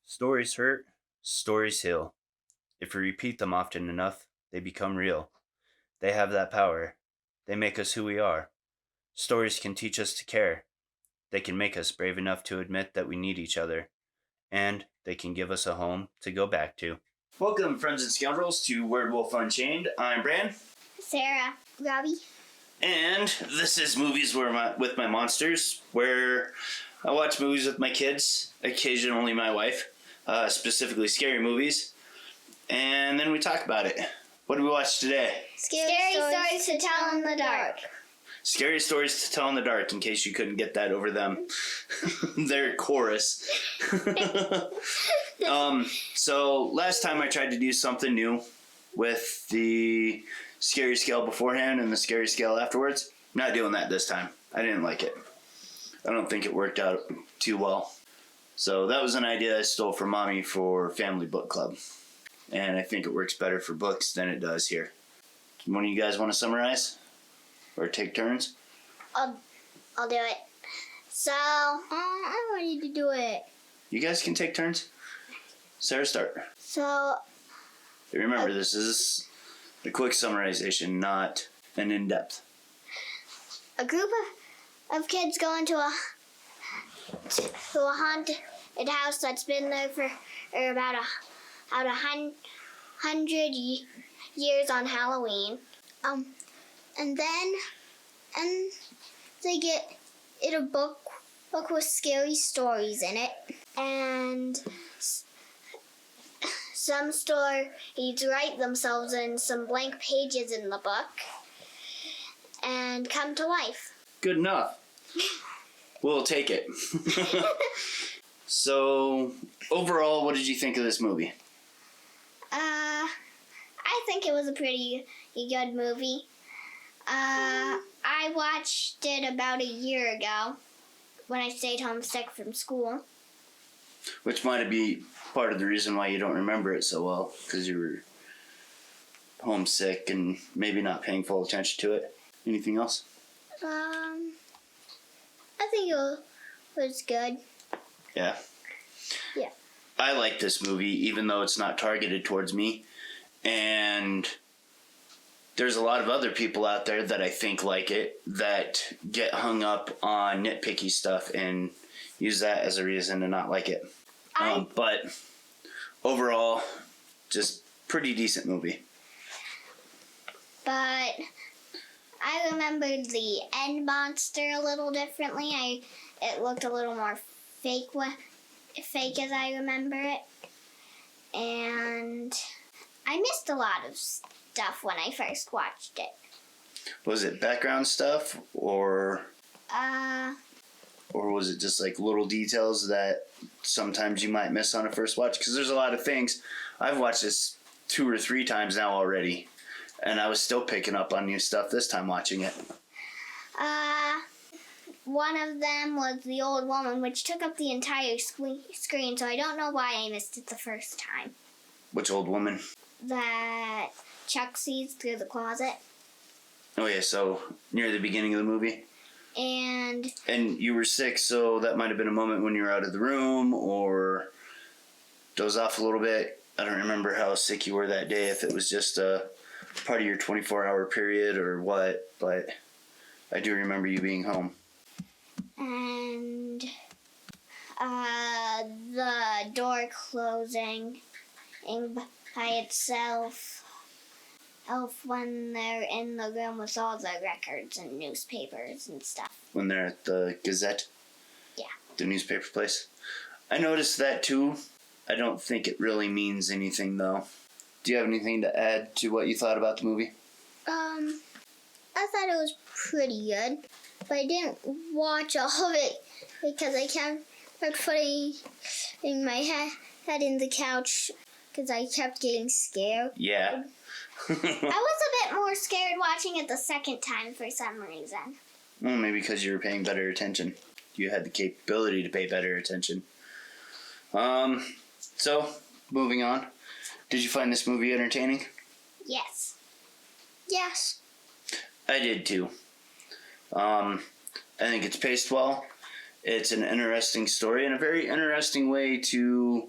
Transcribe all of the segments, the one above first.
Stories hurt, stories heal. If we repeat them often enough, they become real. They have that power. They make us who we are. Stories can teach us to care. They can make us brave enough to admit that we need each other. And they can give us a home to go back to. Welcome, friends and scoundrels, to Werewolf Unchained. I'm Bran. Sarah. Robbie. And this is Movies with My Monsters, where I watch movies with my kids, occasionally my wife, specifically scary movies, and then we talk about it. What did we watch today? Scary stories to tell in the dark. Scary stories to tell in the dark, in case you couldn't get that over them. Their chorus. So last time I tried to do something new with the scary scale beforehand and the scary scale afterwards. Not doing that this time. I didn't like it. I don't think it worked out too well. So that was an idea I stole from Mommy for Family Book Club. And I think it works better for books than it does here. One of you guys want to summarize? Or take turns? I'll do it. So, I want you to do it. You guys can take turns. Sarah, start. So, Remember, this is a quick summarization, not an in-depth. a group of kids go into a haunted house that's been there for about 100 years on Halloween. And they get a book with scary stories in it, and some stories write themselves in some blank pages in the book and come to life. Good enough. We'll take it. So, overall, what did you think of this movie? I think it was a pretty good movie. I watched it about a year ago when I stayed home sick from school. Which might be part of the reason why you don't remember it so well, because you were homesick and maybe not paying full attention to it. Anything else? I think it was good. Yeah. Yeah. I like this movie, even though it's not targeted towards me. And there's a lot of other people out there that I think like it, that get hung up on nitpicky stuff and use that as a reason to not like it. But overall, just pretty decent movie. But I remembered the end monster a little differently. It looked a little more fake as I remember it. And I missed a lot of stuff when I first watched it. Was it background stuff, or was it just like little details that sometimes you might miss on a first watch? Because there's a lot of things. I've watched this 2 or 3 times now already, and I was still picking up on new stuff this time watching it. One of them was the old woman, which took up the entire screen, so I don't know why I missed it the first time. Which old woman? That Chuck sees through the closet. Oh yeah, so near the beginning of the movie. And you were sick, so that might have been a moment when you were out of the room or doze off a little bit. I don't remember how sick you were that day, if it was just a part of your 24-hour period or what, but I do remember you being home. And the door closing by itself when they're in the room with all the records and newspapers and stuff. When they're at the Gazette? Yeah. The newspaper place? I noticed that too. I don't think it really means anything though. Do you have anything to add to what you thought about the movie? I thought it was pretty good, but I didn't watch all of it because I kept putting my head in the couch because I kept getting scared. Yeah. I was a bit more scared watching it the second time for some reason. Well, maybe because you were paying better attention. You had the capability to pay better attention. So, moving on. Did you find this movie entertaining? Yes. Yes. I did too. I think it's paced well. It's an interesting story and a very interesting way to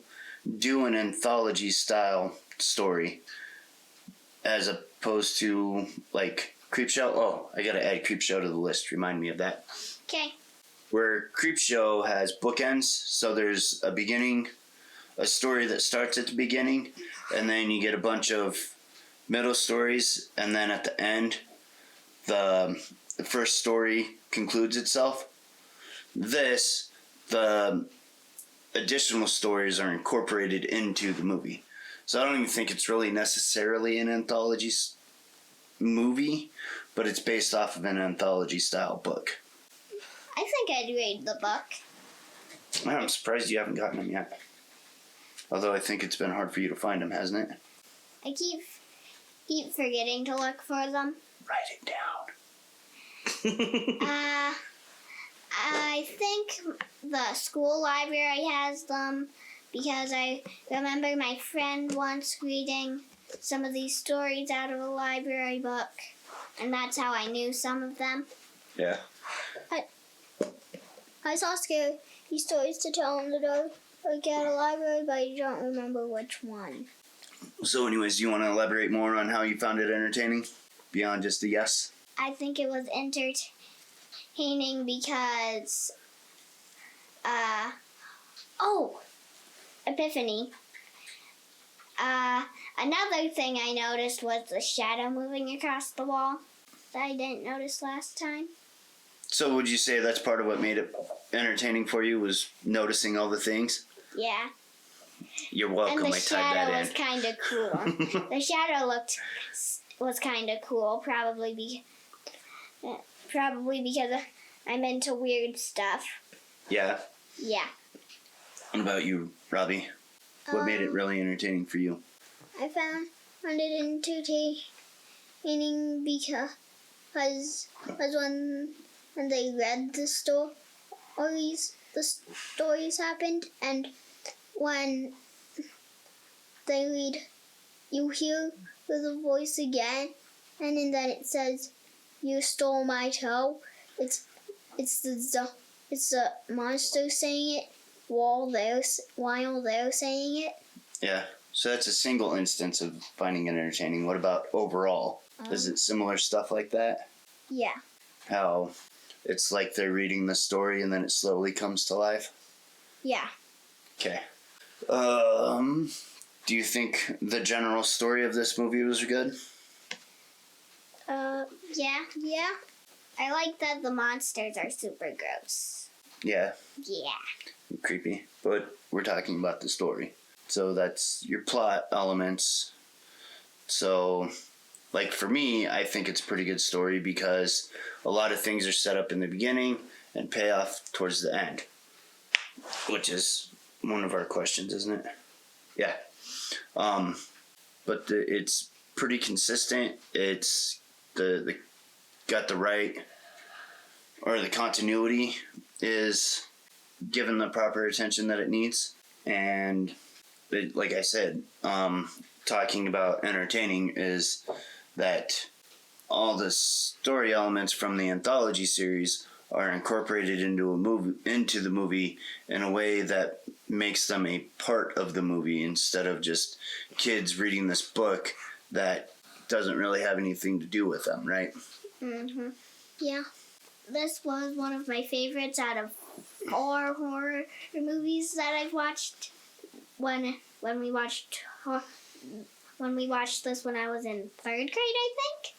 do an anthology style story as opposed to like Creepshow. Oh, I gotta add Creepshow to the list. Remind me of that. Okay. Where Creepshow has bookends, so there's a beginning, a story that starts at the beginning, and then you get a bunch of middle stories, and then at the end, the first story concludes itself. The additional stories are incorporated into the movie. So I don't even think it's really necessarily an anthology movie, but it's based off of an anthology style book. I think I'd read the book. I'm surprised you haven't gotten them yet. Although I think it's been hard for you to find them, hasn't it? I keep forgetting to look for them. Write it down. I think the school library has them because I remember my friend once reading some of these stories out of a library book, and that's how I knew some of them. Yeah. I saw scary stories to tell in the dark like at a library, but I don't remember which one. So anyways, do you want to elaborate more on how you found it entertaining? Beyond just a yes? I think it was entertaining because, Epiphany. Another thing I noticed was the shadow moving across the wall that I didn't notice last time. So would you say that's part of what made it entertaining for you, was noticing all the things? Yeah. You're welcome, And the I tied shadow that was kind of cool. The shadow was kind of cool, probably because I'm into weird stuff. Yeah. Yeah. What about you, Robbie? What made it really entertaining for you? I found it entertaining because when they read the stories happened, and when they read, you hear the voice again, and then it says, "You stole my toe." It's the monster saying it while they're saying it. Yeah. So that's a single instance of finding it entertaining. What about overall? Is it similar stuff like that? Yeah. How it's like they're reading the story and then it slowly comes to life? Yeah. Okay. Do you think the general story of this movie was good? Yeah. I like that the monsters are super gross. Yeah. Yeah. Creepy. But we're talking about the story. So that's your plot elements. So, like for me, I think it's a pretty good story because a lot of things are set up in the beginning and pay off towards the end. Which is one of our questions, isn't it? Yeah. But it's pretty consistent. It's the got the right, or the continuity is given the proper attention that it needs. And like I said, talking about entertaining is that all the story elements from the anthology series are incorporated into the movie in a way that makes them a part of the movie instead of just kids reading this book that doesn't really have anything to do with them, right? Mhm. Yeah. This was one of my favorites out of 4 horror movies that I've watched. When we watched this when I was in 3rd grade, I think.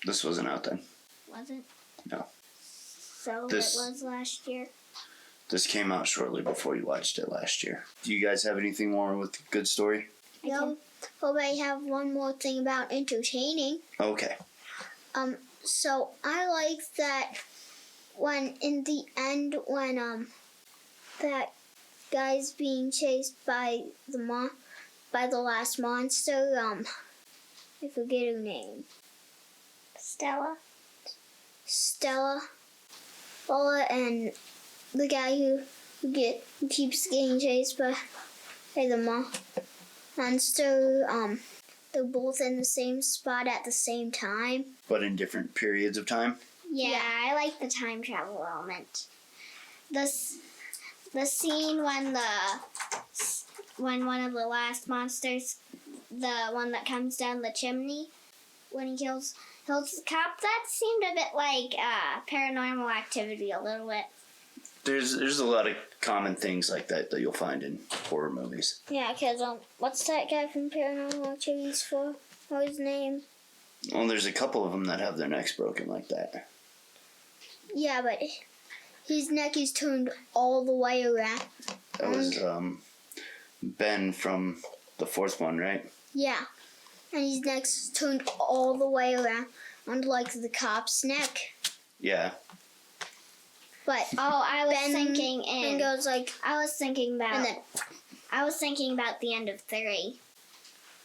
This wasn't out then. Was it? No. So it was last year. This came out shortly before you watched it last year. Do you guys have anything more with good story? No. But I have one more thing about entertaining. Okay. So I like that when in the end when that guy's being chased by the last monster, I forget her name. Stella, and the guy who keeps getting chased by the monster, they're both in the same spot at the same time. But in different periods of time? Yeah, I like the time travel element. The scene when when one of the last monsters, the one that comes down the chimney, when he kills the cop, that seemed a bit like Paranormal Activity a little bit. There's a lot of common things like that you'll find in horror movies. Yeah, because what's that guy from Paranormal Activities for? What's his name? Well, there's a couple of them that have their necks broken like that. Yeah, but his neck is turned all the way around. That was Ben from the fourth one, right? Yeah, and his neck's turned all the way around, like the cop's neck. Yeah. But I was thinking, and goes like I was thinking about, and then I was thinking about the end of 3.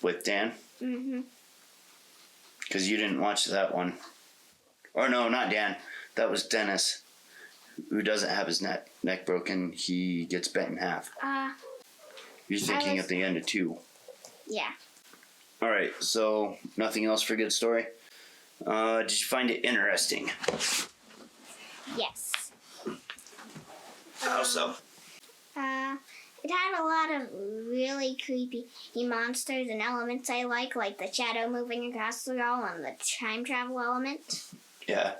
With Dan? Mm-hmm. Because you didn't watch that one. Or no, not Dan. That was Dennis, who doesn't have his neck broken. He gets bent in half. You're thinking at the end of 2. Yeah. All right, so nothing else for Good Story? Did you find it interesting? Yes. How so? It had a lot of really creepy monsters and elements I like the shadow moving across the wall and the time travel element. Yeah.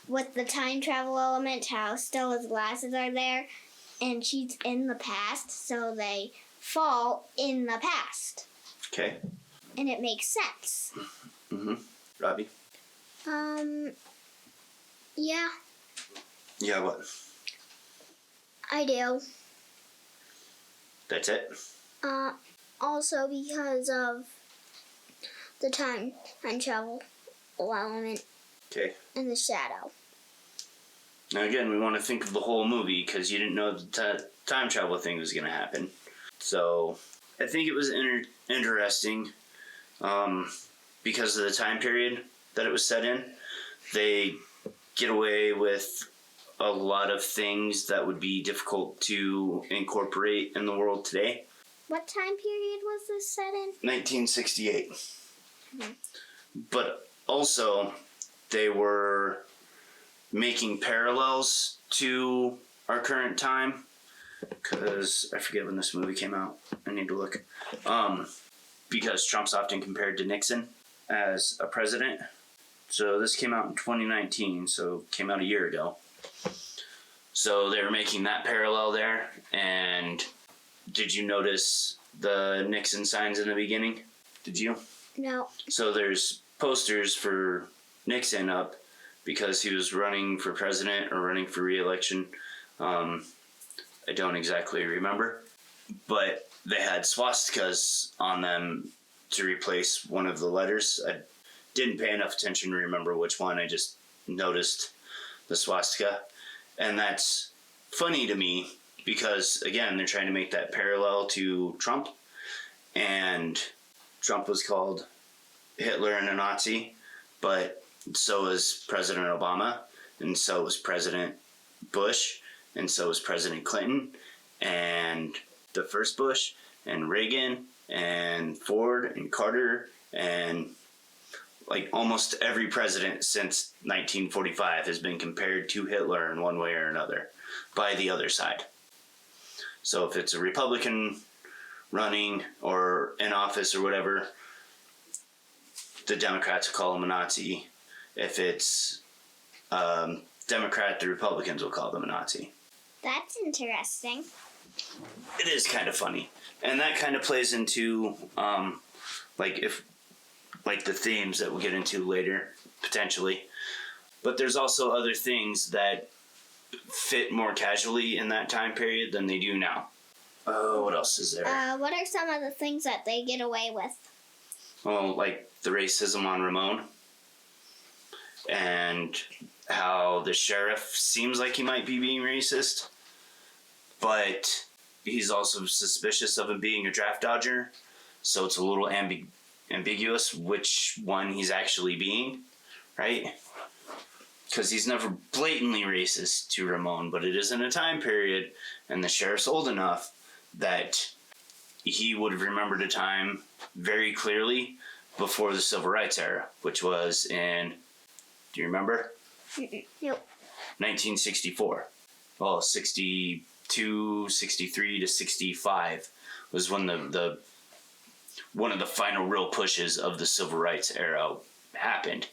With the time travel element, how Stella's glasses are there, and she's in the past, so they fall in the past. Okay. And it makes sense. Mm-hmm. Robbie? Yeah. Yeah, what? I do. That's it? Also because of the time and travel element. Okay. And the shadow. Now again, we want to think of the whole movie because you didn't know the time travel thing was going to happen. So I think it was interesting because of the time period that it was set in. They get away with a lot of things that would be difficult to incorporate in the world today. What time period was this set in? 1968. Mm-hmm. But also, they were making parallels to our current time. Because I forget when this movie came out. I need to look. Because Trump's often compared to Nixon as a president. So this came out in 2019, so it came out a year ago. So they were making that parallel there. And did you notice the Nixon signs in the beginning? Did you? No. So there's posters for Nixon up because he was running for president or running for re-election. I don't exactly remember. But they had swastikas on them to replace one of the letters. I didn't pay enough attention to remember which one. I just noticed the swastika. And that's funny to me because, again, they're trying to make that parallel to Trump. And Trump was called Hitler and a Nazi, but so was President Obama, and so was President Bush, and so was President Clinton, and the first Bush, and Reagan, and Ford, and Carter, and like almost every president since 1945 has been compared to Hitler in one way or another by the other side. So if it's a Republican running or in office or whatever, the Democrats will call him a Nazi. If it's Democrat, the Republicans will call them a Nazi. That's interesting. It is kind of funny. And that kind of plays into the themes that we'll get into later, potentially. But there's also other things that fit more casually in that time period than they do now. What else is there? What are some of the things that they get away with? Well, like the racism on Ramon. And how the sheriff seems like he might be being racist. But he's also suspicious of him being a draft dodger. So it's a little ambiguous which one he's actually being, right? Because he's never blatantly racist to Ramon, but it is in a time period, and the sheriff's old enough that he would have remembered a time very clearly before the Civil Rights era, which was in, do you remember? Nope. 1964. Well, 63 63 to 65 was when the one of the final real pushes of the civil rights era happened.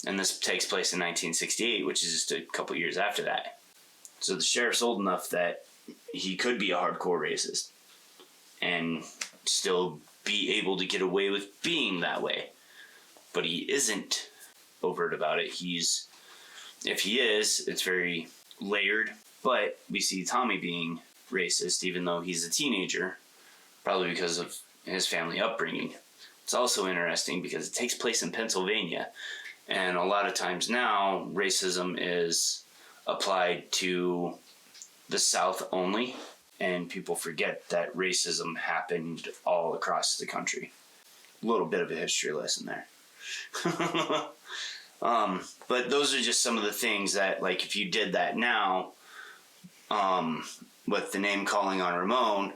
And this takes place in 1968, which is just a couple years after that. So the sheriff's old enough that he could be a hardcore racist and still be able to get away with being that way. But he isn't overt about it. If he is, it's very layered. But we see Tommy being racist, even though he's a teenager, probably because of his family upbringing. It's also interesting because it takes place in Pennsylvania, and a lot of times now racism is applied to the South only, and people forget that racism happened all across the country. A little bit of a history lesson there. But those are just some of the things that, like, if you did that now, with the name calling on Ramon,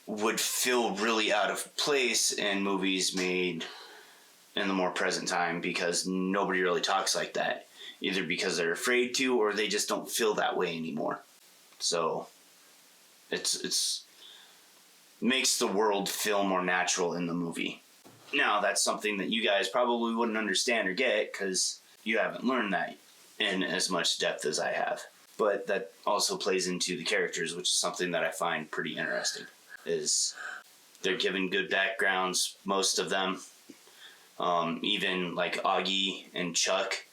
would feel really out of place in movies made in the more present time, because nobody really talks like that, either because they're afraid to or they just don't feel that way anymore. So it's makes the world feel more natural in the movie. Now, that's something that you guys probably wouldn't understand or get because you haven't learned that in as much depth as I have. But that also plays into the characters, which is something that I find pretty interesting. Is they're given good backgrounds, most of them. Even like Augie and Chuck,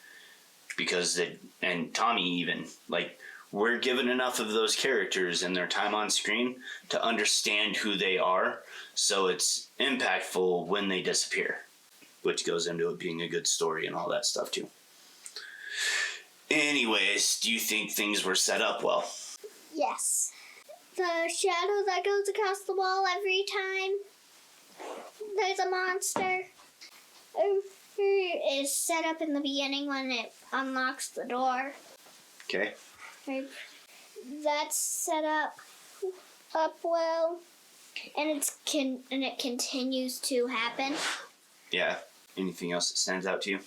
and Tommy even, like, we're given enough of those characters and their time on screen to understand who they are, so it's impactful when they disappear, which goes into it being a good story and all that stuff too. Anyways, do you think things were set up well? Yes. The shadow that goes across the wall every time there's a monster is set up in the beginning when it unlocks the door. Okay. That's set up well, and it continues to happen. Yeah. Anything else that stands out to you?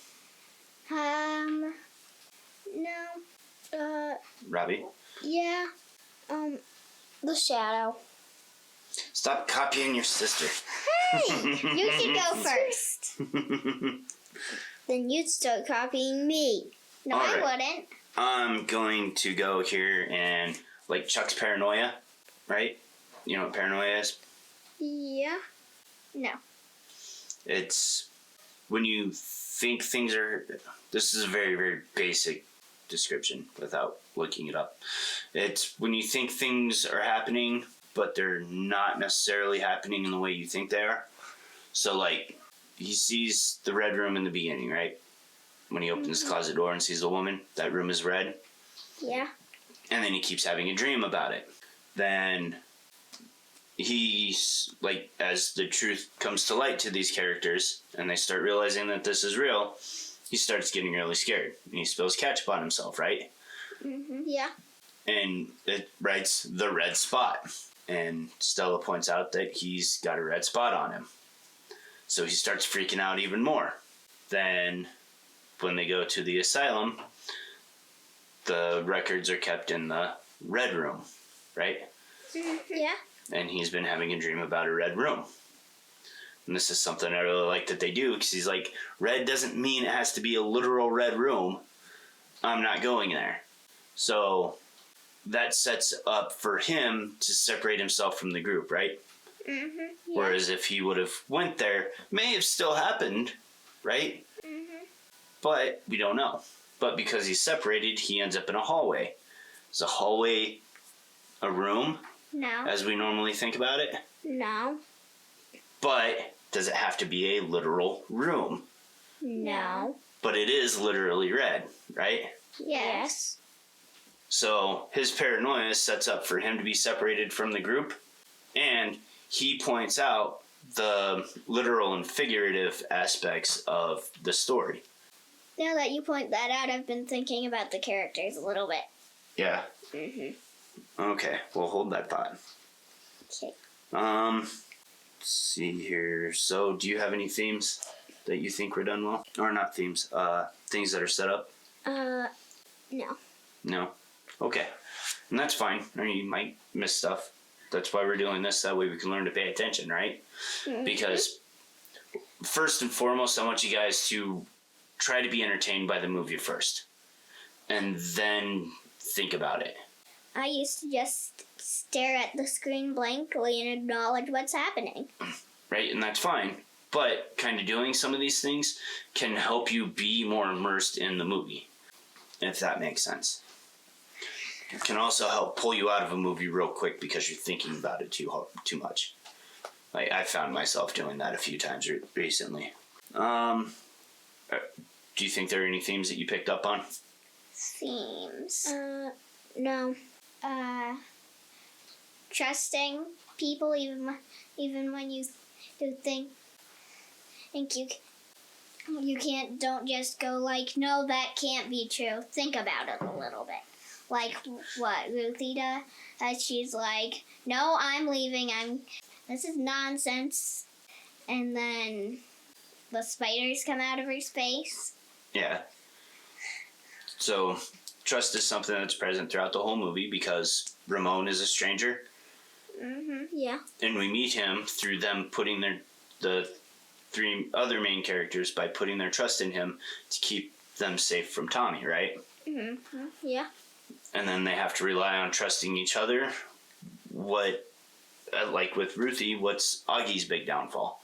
No. Robbie? Yeah. The shadow. Stop copying your sister. Hey, you can go first. Then you'd start copying me. No, All I right. wouldn't. I'm going to go here and, like, Chuck's paranoia, right? You know what paranoia is? Yeah. No. It's when you think things are... This is a very, very basic description without looking it up. It's when you think things are happening, but they're not necessarily happening in the way you think they are. So, like, he sees the red room in the beginning, right? When he opens the closet door and sees the woman, that room is red. Yeah. And then he keeps having a dream about it. Then he's, like, as the truth comes to light to these characters and they start realizing that this is real, he starts getting really scared. And he spills ketchup on himself, right? Mm-hmm. Yeah. And it writes the red spot. And Stella points out that he's got a red spot on him. So he starts freaking out even more. Then when they go to the asylum, the records are kept in the red room, right? Yeah. And he's been having a dream about a red room. And this is something I really like that they do, because he's like, red doesn't mean it has to be a literal red room. I'm not going there. So that sets up for him to separate himself from the group, right? Mm-hmm. Yeah. Whereas if he would have went there, may have still happened, right? Mm-hmm. But we don't know. But because he's separated, he ends up in a hallway. Is a hallway a room, No. as we normally think about it? No. But does it have to be a literal room? No. But it is literally red, right? Yes. So his paranoia sets up for him to be separated from the group, and he points out the literal and figurative aspects of the story. Now that you point that out, I've been thinking about the characters a little bit. Yeah. Mm-hmm. Okay, we'll hold that thought. Okay. Let's see here. So, do you have any themes that you think were done well? Or not themes, things that are set up? No. No? Okay. And that's fine. I mean, you might miss stuff. That's why we're doing this. That way we can learn to pay attention, right? Mm-hmm. Because first and foremost, I want you guys to try to be entertained by the movie first. And then think about it. I used to just stare at the screen blankly and acknowledge what's happening. Right? And that's fine. But kind of doing some of these things can help you be more immersed in the movie. If that makes sense. It can also help pull you out of a movie real quick because you're thinking about it too much. Like, I found myself doing that a few times recently. Do you think there are any themes that you picked up on? Themes? No. Trusting people even when you think you can't. Don't just go like, no, that can't be true. Think about it a little bit. Like what Ruthie does. She's like, no, I'm leaving. This is nonsense. And then the spiders come out of her space. Yeah. So, trust is something that's present throughout the whole movie because Ramon is a stranger. Mm-hmm. Yeah. And we meet him through them putting the three other main characters by putting their trust in him to keep them safe from Tommy, right? Mm-hmm. Yeah. And then they have to rely on trusting each other. Like with Ruthie, what's Augie's big downfall?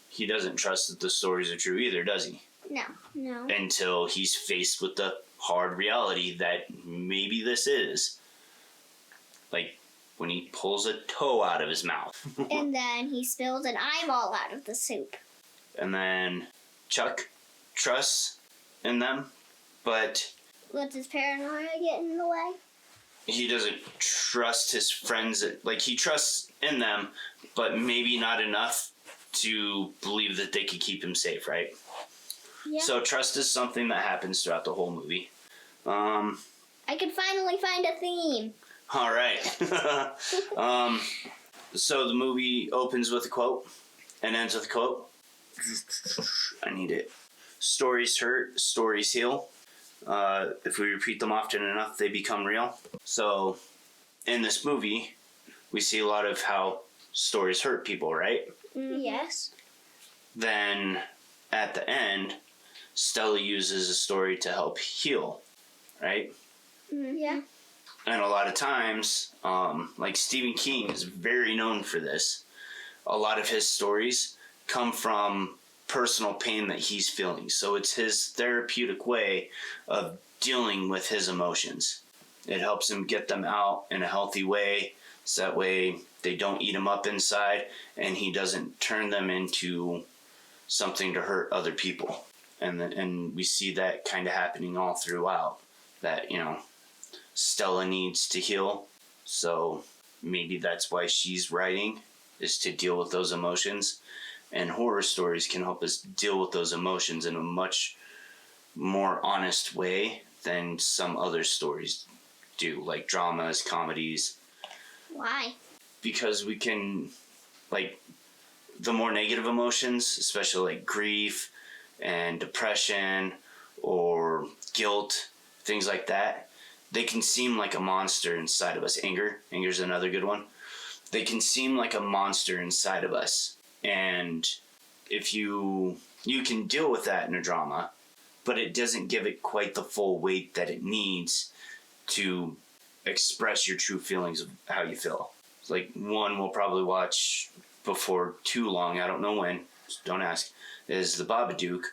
He doesn't trust that the stories are true either, does he? No. Until he's faced with the hard reality that maybe this is. Like when he pulls a toe out of his mouth. And then he spills an eyeball out of the soup. And then Chuck trusts in them, but Let his paranoia get in the way? he doesn't trust his friends. Like, he trusts in them, but maybe not enough to believe that they could keep him safe, right? Yeah. So trust is something that happens throughout the whole movie. I could finally find a theme. All right. So the movie opens with a quote and ends with a quote. I need it. Stories hurt, stories heal. If we repeat them often enough, they become real. So in this movie, we see a lot of how stories hurt people, right? Mm-hmm. Yes. Then at the end, Stella uses a story to help heal, right? Mm-hmm. Yeah. And a lot of times, like Stephen King is very known for this. A lot of his stories come from personal pain that he's feeling. So it's his therapeutic way of dealing with his emotions. It helps him get them out in a healthy way, so that way they don't eat him up inside and he doesn't turn them into something to hurt other people. And we see that kind of happening all throughout, that, you know, Stella needs to heal. So maybe that's why she's writing, is to deal with those emotions. And horror stories can help us deal with those emotions in a much more honest way than some other stories do, like dramas, comedies. Why? Because we can, like, the more negative emotions, especially like grief and depression or guilt, things like that, they can seem like a monster inside of us. Anger's another good one. They can seem like a monster inside of us. And if you can deal with that in a drama, but it doesn't give it quite the full weight that it needs to express your true feelings of how you feel. Like, one we'll probably watch before too long, I don't know when, don't ask, is The Babadook,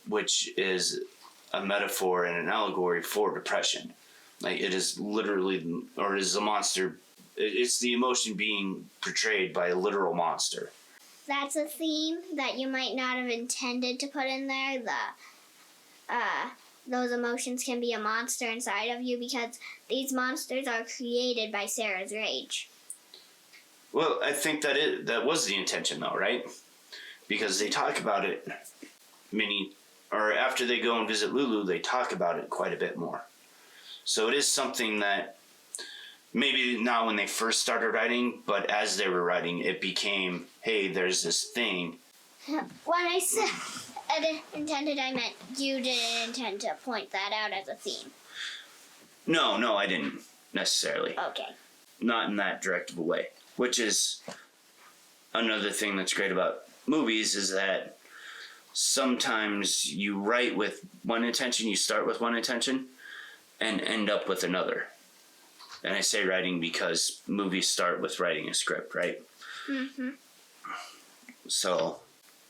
which is a metaphor and an allegory for depression. Like, it is literally, or it is a monster, it's the emotion being portrayed by a literal monster. That's a theme that you might not have intended to put in there. Those emotions can be a monster inside of you because these monsters are created by Sarah's rage. Well, I think that was the intention, though, right? Because they talk about it after they go and visit Lulu, they talk about it quite a bit more. So it is something that maybe not when they first started writing, but as they were writing, it became, hey, there's this thing. When I said intended, I meant you didn't intend to point that out as a theme. No, I didn't. necessarily. Okay. Not in that direct of a way. Which is another thing that's great about movies is that sometimes you write with one intention, you start with one intention, and end up with another. And I say writing because movies start with writing a script, right? Mm-hmm. So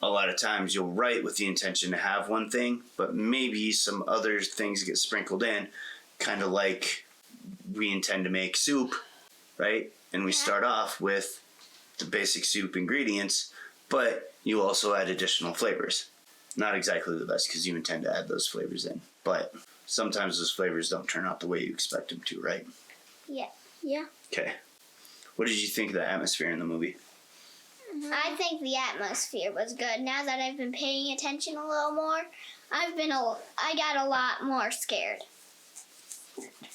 a lot of times you'll write with the intention to have one thing, but maybe some other things get sprinkled in, kind of like we intend to make soup, right? And we start off with the basic soup ingredients, but you also add additional flavors. Not exactly the best because you intend to add those flavors in, but sometimes those flavors don't turn out the way you expect them to, right? Yeah. Yeah. Okay. What did you think of the atmosphere in the movie? I think the atmosphere was good. Now that I've been paying attention a little more, I got a lot more scared.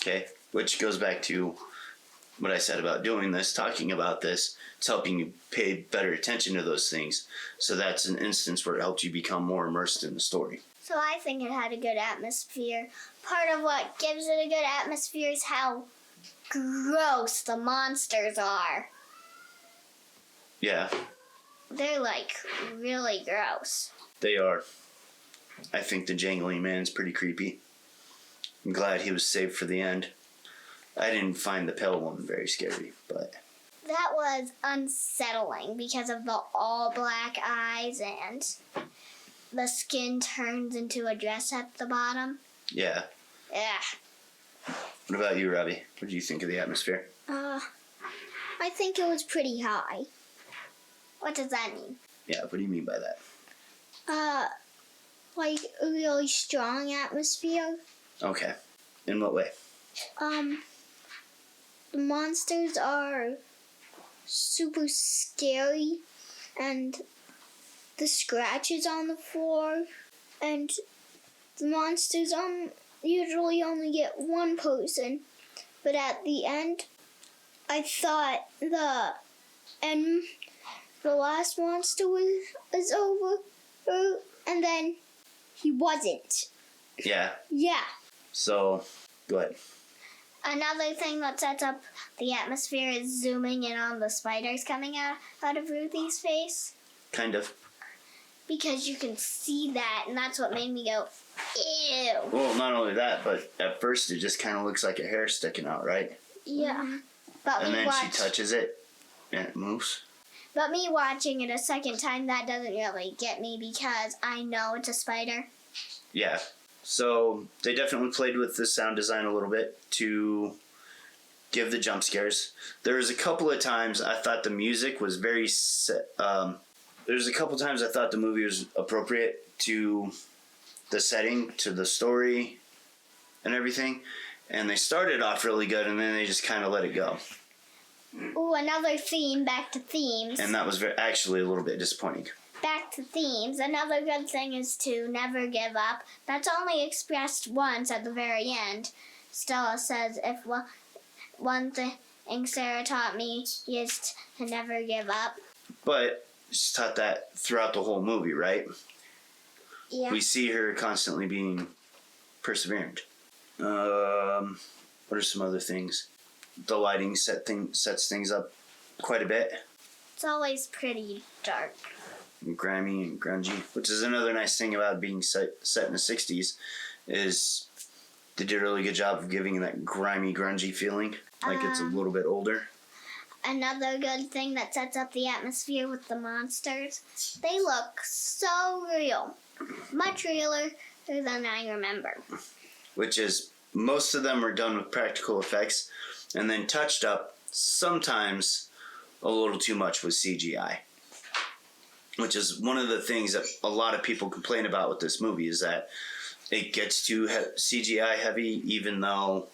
Okay. Which goes back to what I said about doing this, talking about this. It's helping you pay better attention to those things. So that's an instance where it helps you become more immersed in the story. So I think it had a good atmosphere. Part of what gives it a good atmosphere is how gross the monsters are. Yeah, They're like really gross. they are. I think the jangling man's pretty creepy. I'm glad he was saved for the end. I didn't find the pale woman very scary, but That was unsettling because of the all black eyes and the skin turns into a dress at the bottom. yeah. Yeah. What about you, Robbie? What do you think of the atmosphere? I think it was pretty high. What does that mean? Yeah, what do you mean by that? Like a really strong atmosphere. Okay. In what way? The monsters are super scary, and the scratches on the floor, and the monsters usually only get one person, but at the end, I thought the last monster was over, and then he wasn't. Yeah. Yeah. So, go ahead. Another thing that sets up the atmosphere is zooming in on the spiders coming out of Ruthie's face. Kind of. Because you can see that, and that's what made me go, ew. Well, not only that, but at first it just kind of looks like a hair sticking out, right? Yeah. Mm-hmm. But And then she touches it, and it moves. But me watching it a second time, that doesn't really get me because I know it's a spider. Yeah. So they definitely played with the sound design a little bit to give the jump scares. There was a couple of times I thought the music was very there's a couple times I thought the movie was appropriate to the setting, to the story, and everything. And they started off really good, and then they just kind of let it go. Ooh, another theme, back to themes. And that was actually a little bit disappointing. Back to themes. Another good thing is to never give up. That's only expressed once at the very end. Stella says, if one thing Sarah taught me is to never give up. But she's taught that throughout the whole movie, right? Yeah. We see her constantly being perseverant. What are some other things? The lighting sets things up quite a bit. It's always pretty dark. And grimy and grungy, which is another nice thing about being set in the 60s, is they did a really good job of giving that grimy, grungy feeling, like it's a little bit older. Another good thing that sets up the atmosphere with the monsters, they look so real. Much realer than I remember. Which is, most of them are done with practical effects and then touched up, sometimes a little too much with CGI. Which is one of the things that a lot of people complain about with this movie, is that it gets too CGI heavy even though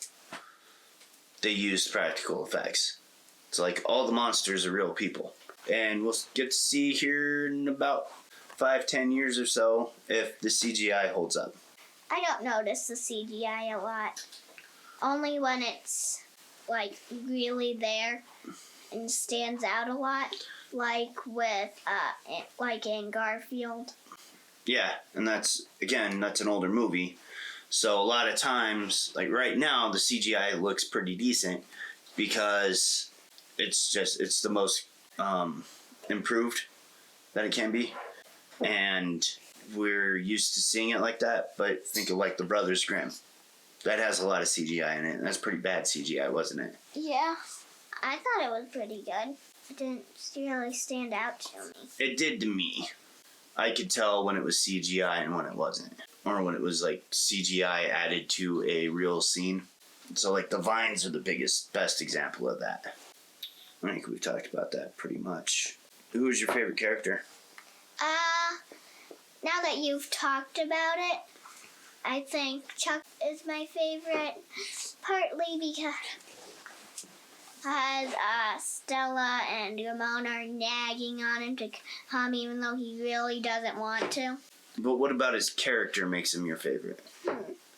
they used practical effects. It's like all the monsters are real people. And we'll get to see here in about 5-10 years or so if the CGI holds up. I don't notice the CGI a lot. Only when it's like really there and stands out a lot, like with like in Garfield. Yeah, and that's an older movie, So a lot of times, like right now, the CGI looks pretty decent because it's the most improved that it can be, and we're used to seeing it like that. But think of like the Brothers Grimm, that has a lot of CGI in it, and that's pretty bad CGI, wasn't it? Yeah, I thought it was pretty good. It didn't really stand out to me. It did to me. I could tell when it was CGI and when it wasn't, or when it was like CGI added to a real scene. So like the vines are the best example of that. I think we've talked about that pretty much. Who was your favorite character? Now that you've talked about it, I think Chuck is my favorite, partly because Stella and Ramon are nagging on him to come even though he really doesn't want to. But what about his character makes him your favorite?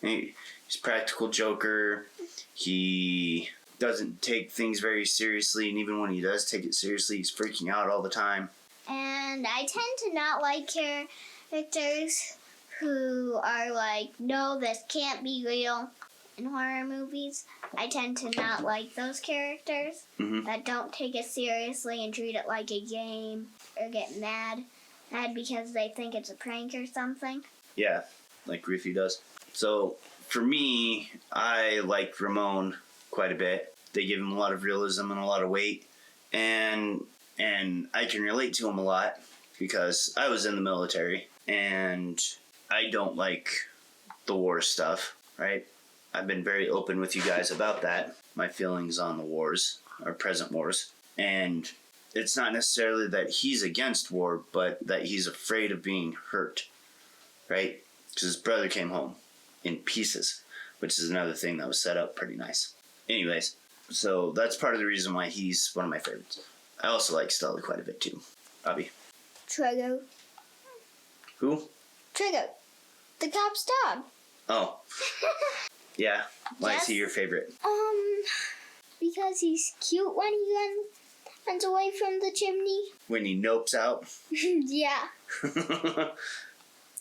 He's practical joker. He doesn't take things very seriously, and even when he does take it seriously, he's freaking out all the time. And I tend to not like characters who are like, no, this can't be real in horror movies. I tend to not like those characters that don't take it seriously and treat it like a game or get mad because they think it's a prank or something. Yeah, like Griffey does. So for me, I like Ramon quite a bit. They give him a lot of realism and a lot of weight, and I can relate to him a lot because I was in the military and I don't like the war stuff, right? I've been very open with you guys about that, my feelings on the wars, or present wars. And it's not necessarily that he's against war, but that he's afraid of being hurt, right? Because his brother came home in pieces, which is another thing that was set up pretty nice. Anyways, so that's part of the reason why he's one of my favorites. I also like Stella quite a bit too. Bobby. Trego. Who? Trego. The cop's dog. Oh. Yeah. Why Yes. is he your favorite? Because he's cute when he runs away from the chimney. When he nopes out. Yeah.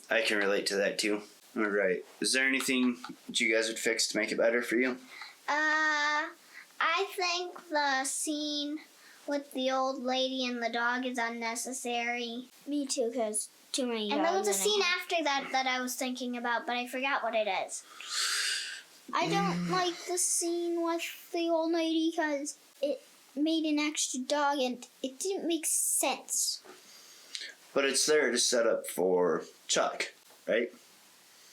I can relate to that too. All right. Is there anything that you guys would fix to make it better for you? I think the scene with the old lady and the dog is unnecessary. Me too, because too many dogs. And there was a scene after that I was thinking about, but I forgot what it is. I don't like the scene with the old lady because it made an extra dog and it didn't make sense. But it's there to set up for Chuck, right?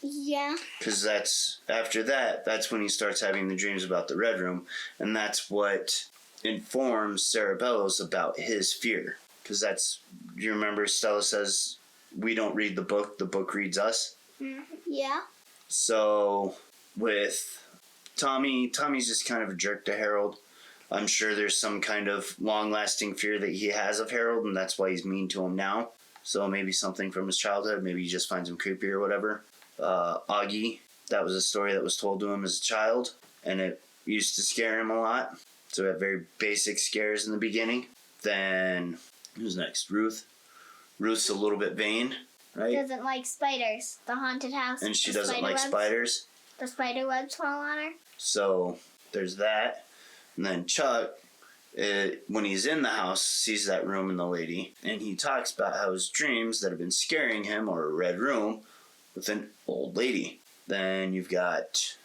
Yeah. Because that's when he starts having the dreams about the Red Room, and that's what informs Cerebellos about his fear. Because you remember Stella says, we don't read the book reads us? Yeah. So, with Tommy's just kind of a jerk to Harold. I'm sure there's some kind of long-lasting fear that he has of Harold, and that's why he's mean to him now. So maybe something from his childhood, maybe he just finds him creepy or whatever. Augie, that was a story that was told to him as a child, and it used to scare him a lot. So we have very basic scares in the beginning. Then, who's next? Ruth. Ruth's a little bit vain, right? Doesn't like spiders. The haunted house. And she doesn't like spiders. The spider webs fall on her. So there's that. And then Chuck, when he's in the house, sees that room and the lady, and he talks about how his dreams that have been scaring him are a red room with an old lady. Then you've got,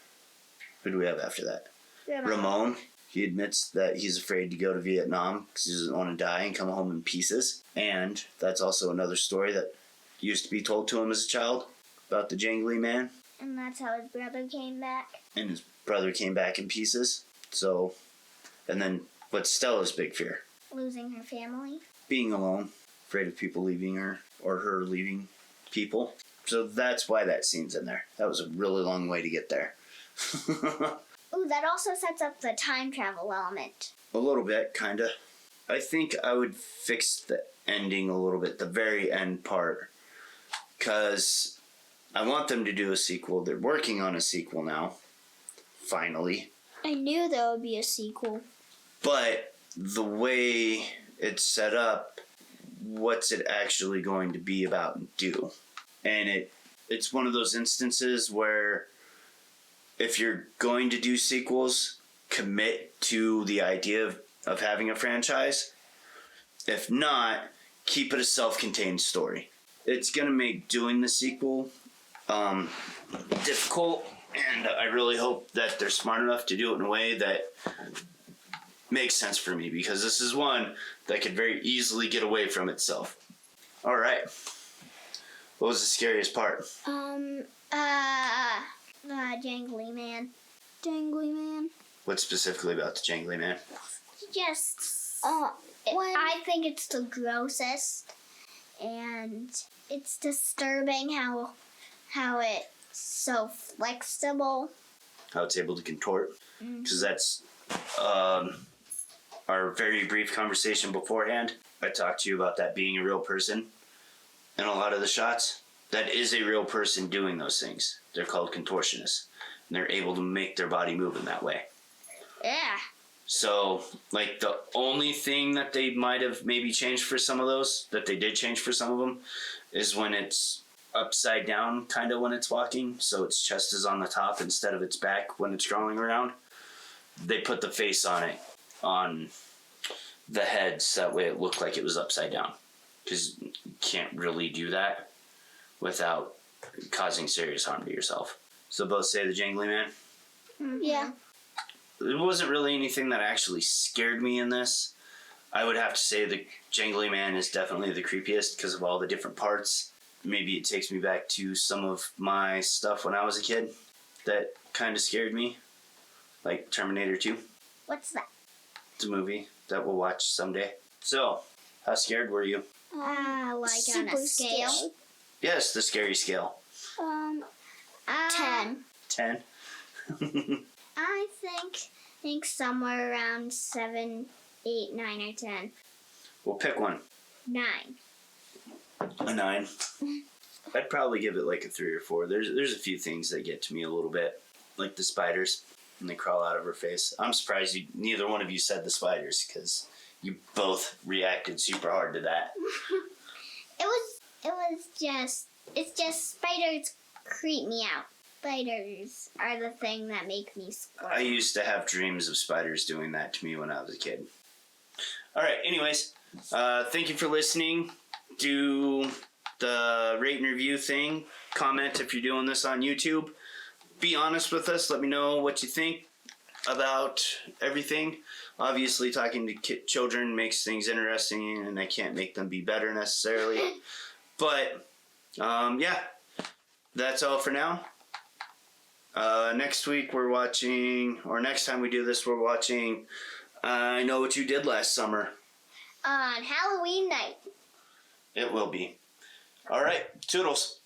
who do we have after that? Ramon. He admits that he's afraid to go to Vietnam because he doesn't want to die and come home in pieces. And that's also another story that used to be told to him as a child about the jangly man. And that's how his brother came back. And his brother came back in pieces. So, and then what's Stella's big fear? Losing her family. Being alone. Afraid of people leaving her or her leaving people. So that's why that scene's in there. That was a really long way to get there. Ooh, that also sets up the time travel element. A little bit, kinda. I think I would fix the ending a little bit, the very end part. Because I want them to do a sequel. They're working on a sequel now. Finally. I knew there would be a sequel. But the way it's set up, what's it actually going to be about and do? And it's one of those instances where if you're going to do sequels, commit to the idea of having a franchise. If not, keep it a self-contained story. It's going to make doing the sequel difficult, and I really hope that they're smart enough to do it in a way that makes sense for me, because this is one that could very easily get away from itself. All right. What was the scariest part? Jangly Man. Jangly Man. What specifically about the Jangly Man? Just, I think it's the grossest, and it's disturbing how it's so flexible. How it's able to contort? Because that's our very brief conversation beforehand. I talked to you about that being a real person in a lot of the shots. That is a real person doing those things. They're called contortionists, and they're able to make their body move in that way. Yeah. So, like, the only thing that they might have maybe changed for some of those, that they did change for some of them, is when it's upside down, kind of when it's walking, so its chest is on the top instead of its back when it's crawling around. They put the face on it, on the head, so that way it looked like it was upside down. Because you can't really do that without causing serious harm to yourself. So both say the Jangly Man? Yeah. There wasn't really anything that actually scared me in this. I would have to say the Jangly Man is definitely the creepiest because of all the different parts. Maybe it takes me back to some of my stuff when I was a kid that kind of scared me. Like Terminator 2. What's that? It's a movie that we'll watch someday. So, how scared were you? Like on a scale? Scared. Yes, the scary scale. 10. 10? I think somewhere around 7, 8, 9, or 10. We'll pick one. 9. A 9. I'd probably give it like a 3 or 4. There's a few things that get to me a little bit. Like the spiders. And they crawl out of her face. I'm surprised neither one of you said the spiders, because you both reacted super hard to that. It's just spiders creep me out. Spiders are the thing that make me squirm. I used to have dreams of spiders doing that to me when I was a kid. Alright, anyways, thank you for listening. Do the rate and review thing. Comment if you're doing this on YouTube. Be honest with us. Let me know what you think about everything. Obviously, talking to children makes things interesting, and I can't make them be better necessarily. But, yeah, that's all for now. Next week we're watching, or next time we do this, we're watching I Know What You Did Last Summer. On Halloween night. It will be. All right, toodles.